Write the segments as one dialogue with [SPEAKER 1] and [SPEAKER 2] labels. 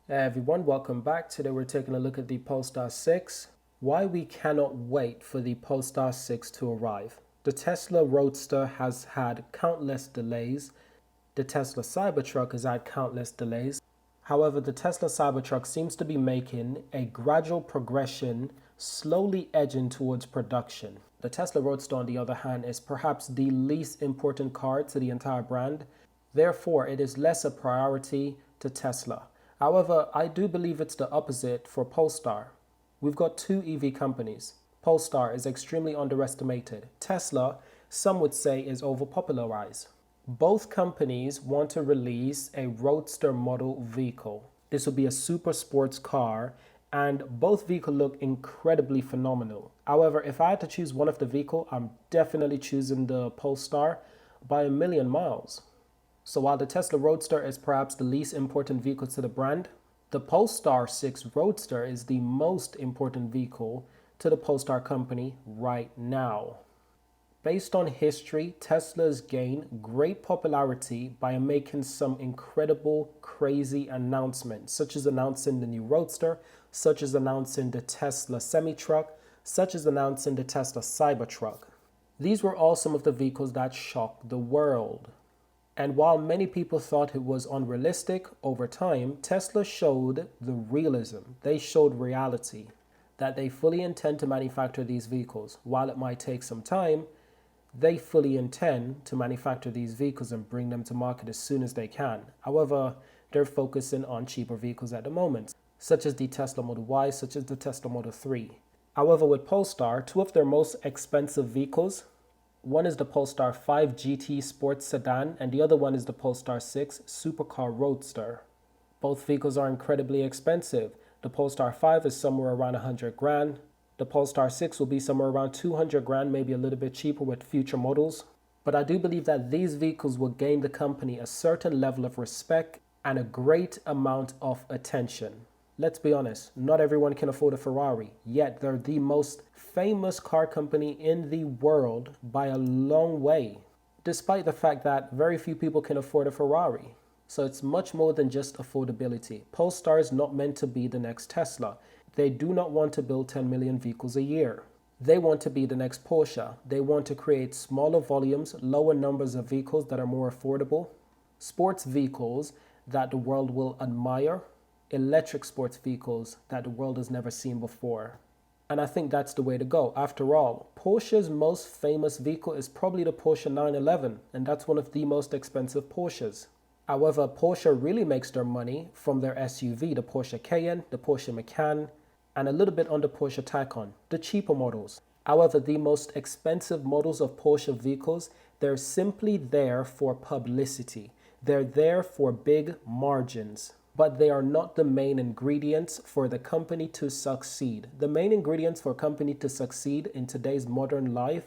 [SPEAKER 1] Hey everyone, welcome back. Today we're taking a look at the Polestar 6. Why we cannot wait for the Polestar 6 to arrive. The Tesla Roadster has had countless delays. The Tesla Cybertruck has had countless delays. However, the Tesla Cybertruck seems to be making a gradual progression, slowly edging towards production. The Tesla Roadster, on the other hand, is perhaps the least important car to the entire brand. Therefore, it is less a priority to Tesla. However, I do believe it's the opposite for Polestar. We've got two EV companies. Polestar is extremely underestimated. Tesla, some would say, is overpopularized. Both companies want to release a Roadster model vehicle. This will be a super sports car, and both vehicles look incredibly phenomenal. However, if I had to choose one of the vehicle, I'm definitely choosing the Polestar by a million miles. So while the Tesla Roadster is perhaps the least important vehicle to the brand, the Polestar 6 Roadster is the most important vehicle to the Polestar company right now. Based on history, Tesla's gained great popularity by making some incredible, crazy announcements, such as announcing the new Roadster, such as announcing the Tesla semi-truck, such as announcing the Tesla Cybertruck. These were all some of the vehicles that shocked the world. And while many people thought it was unrealistic, over time, Tesla showed the realism. They showed reality, that they fully intend to manufacture these vehicles. While it might take some time, they fully intend to manufacture these vehicles and bring them to market as soon as they can. However, they're focusing on cheaper vehicles at the moment, such as the Tesla Model Y, such as the Tesla Model 3. However, with Polestar, two of their most expensive vehicles, one is the Polestar 5 GT Sports Sedan, and the other one is the Polestar 6 Supercar Roadster. Both vehicles are incredibly expensive. The Polestar 5 is somewhere around 100 grand. The Polestar 6 will be somewhere around 200 grand, maybe a little bit cheaper with future models. But I do believe that these vehicles will gain the company a certain level of respect and a great amount of attention. Let's be honest, not everyone can afford a Ferrari, yet they're the most famous car company in the world by a long way, despite the fact that very few people can afford a Ferrari. So it's much more than just affordability. Polestar is not meant to be the next Tesla. They do not want to build 10 million vehicles a year. They want to be the next Porsche. They want to create smaller volumes, lower numbers of vehicles that are more affordable, sports vehicles that the world will admire, electric sports vehicles that the world has never seen before. And I think that's the way to go. After all, Porsche's most famous vehicle is probably the Porsche 911, and that's one of the most expensive Porsches. However, Porsche really makes their money from their SUV, the Porsche Cayenne, the Porsche Macan, and a little bit on the Porsche Taycan, the cheaper models. However, the most expensive models of Porsche vehicles, they're simply there for publicity. They're there for big margins. But they are not the main ingredients for the company to succeed. The main ingredients for a company to succeed in today's modern life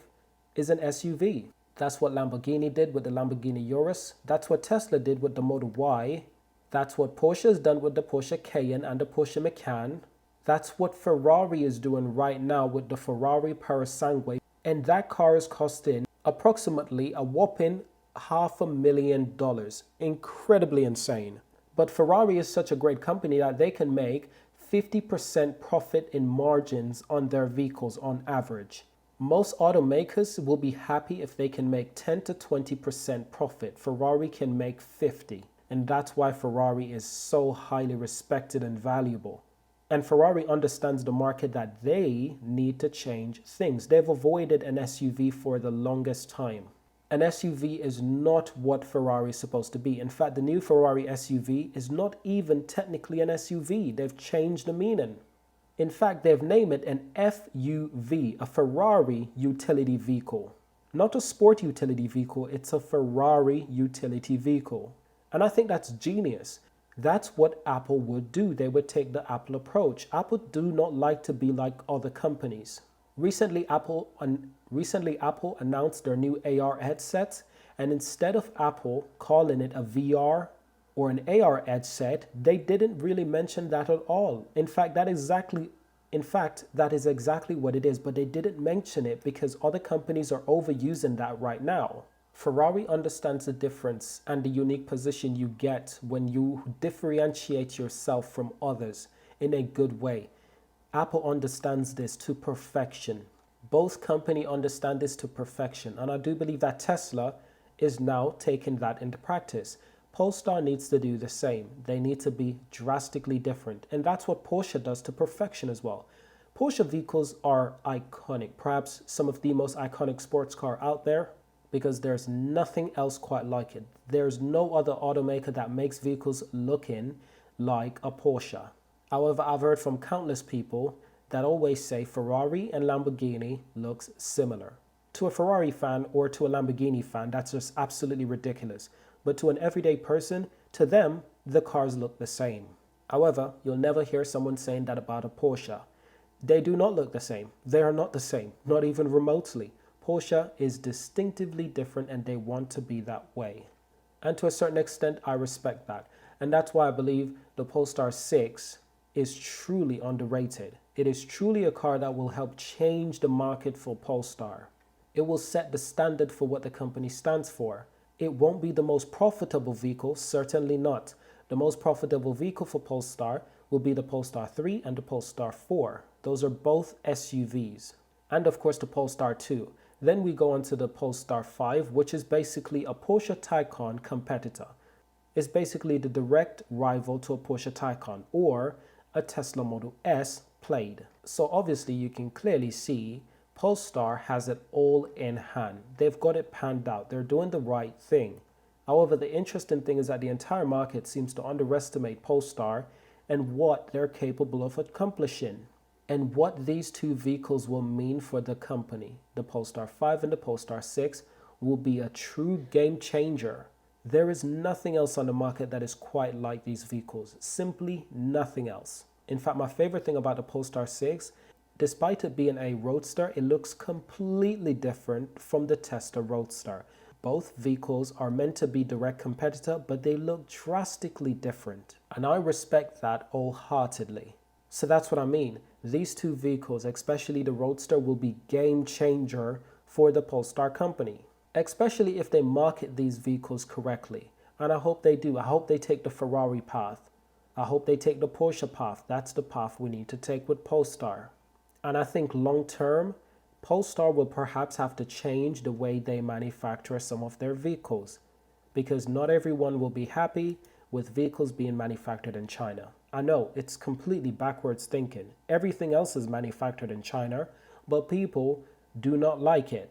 [SPEAKER 1] is an SUV. That's what Lamborghini did with the Lamborghini Urus. That's what Tesla did with the Model Y. That's what Porsche has done with the Porsche Cayenne and the Porsche Macan. That's what Ferrari is doing right now with the Ferrari Parasangue. And that car is costing approximately a whopping $500,000. Incredibly insane. But Ferrari is such a great company that they can make 50% profit in margins on their vehicles on average. Most automakers will be happy if they can make 10 to 20% profit. Ferrari can make 50. And that's why Ferrari is so highly respected and valuable. And Ferrari understands the market that they need to change things. They've avoided an SUV for the longest time. An SUV is not what Ferrari is supposed to be. In fact, the new Ferrari SUV is not even technically an SUV. They've changed the meaning. In fact, they've named it an FUV, a Ferrari utility vehicle. Not a sport utility vehicle, it's a Ferrari utility vehicle. And I think that's genius. That's what Apple would do. They would take the Apple approach. Apple do not like to be like other companies. Recently, Apple announced their new AR headset, and instead of Apple calling it a VR or an AR headset, they didn't really mention that at all. In fact, that is exactly what it is, but they didn't mention it because other companies are overusing that right now. Ferrari understands the difference and the unique position you get when you differentiate yourself from others in a good way. Apple understands this to perfection. Both companies understand this to perfection, and I do believe that Tesla is now taking that into practice. Polestar needs to do the same. They need to be drastically different, and that's what Porsche does to perfection as well. Porsche vehicles are iconic, perhaps some of the most iconic sports car out there, because there's nothing else quite like it. There's no other automaker that makes vehicles looking like a Porsche. However, I've heard from countless people that always say Ferrari and Lamborghini looks similar. To a Ferrari fan or to a Lamborghini fan, that's just absolutely ridiculous. But to an everyday person, to them, the cars look the same. However, you'll never hear someone saying that about a Porsche. They do not look the same. They are not the same, not even remotely. Porsche is distinctively different and they want to be that way. And to a certain extent, I respect that. And that's why I believe the Polestar 6 is truly underrated. It is truly a car that will help change the market for Polestar. It will set the standard for what the company stands for. It won't be the most profitable vehicle, certainly not. The most profitable vehicle for Polestar will be the Polestar 3 and the Polestar 4. Those are both SUVs. And of course the Polestar 2. Then we go on to the Polestar 5, which is basically a Porsche Taycan competitor. It's basically the direct rival to a Porsche Taycan or a Tesla Model S played. So obviously you can clearly see Polestar has it all in hand. They've got it panned out. They're doing the right thing. However, the interesting thing is that the entire market seems to underestimate Polestar and what they're capable of accomplishing and what these two vehicles will mean for the company. The Polestar 5 and the Polestar 6 will be a true game changer. There is nothing else on the market that is quite like these vehicles. Simply nothing else. In fact, my favorite thing about the Polestar 6, despite it being a Roadster, it looks completely different from the Tesla Roadster. Both vehicles are meant to be direct competitor, but they look drastically different. And I respect that wholeheartedly. So that's what I mean. These two vehicles, especially the Roadster, will be game changer for the Polestar company, especially if they market these vehicles correctly. And I hope they do. I hope they take the Ferrari path. I hope they take the Porsche path. That's the path we need to take with Polestar. And I think long term, Polestar will perhaps have to change the way they manufacture some of their vehicles, because not everyone will be happy with vehicles being manufactured in China. I know it's completely backwards thinking. Everything else is manufactured in China, but people do not like it.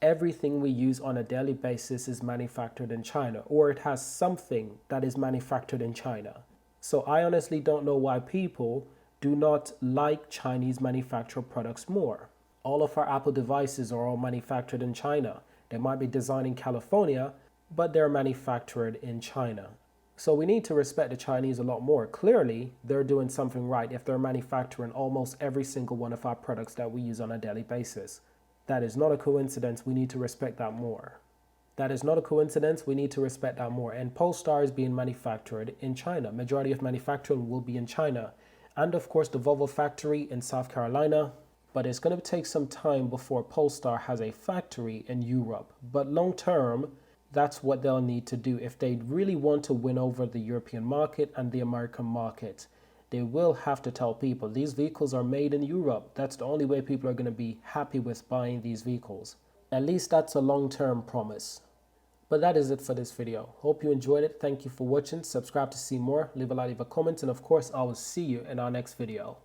[SPEAKER 1] Everything we use on a daily basis is manufactured in China, or it has something that is manufactured in China. So I honestly don't know why people do not like Chinese manufactured products more. All of our Apple devices are all manufactured in China. They might be designed in California, but they're manufactured in China. So we need to respect the Chinese a lot more. Clearly, they're doing something right if they're manufacturing almost every single one of our products that we use on a daily basis. That is not a coincidence. We need to respect that more. That is not a coincidence. We need to respect that more. And Polestar is being manufactured in China. Majority of manufacturing will be in China. And of course, the Volvo factory in South Carolina. But it's going to take some time before Polestar has a factory in Europe. But long term, that's what they'll need to do if they really want to win over the European market and the American market. They will have to tell people these vehicles are made in Europe. That's the only way people are going to be happy with buying these vehicles. At least that's a long-term promise. But that is it for this video. Hope you enjoyed it. Thank you for watching. Subscribe to see more. Leave a like, leave a comment. And of course, I will see you in our next video.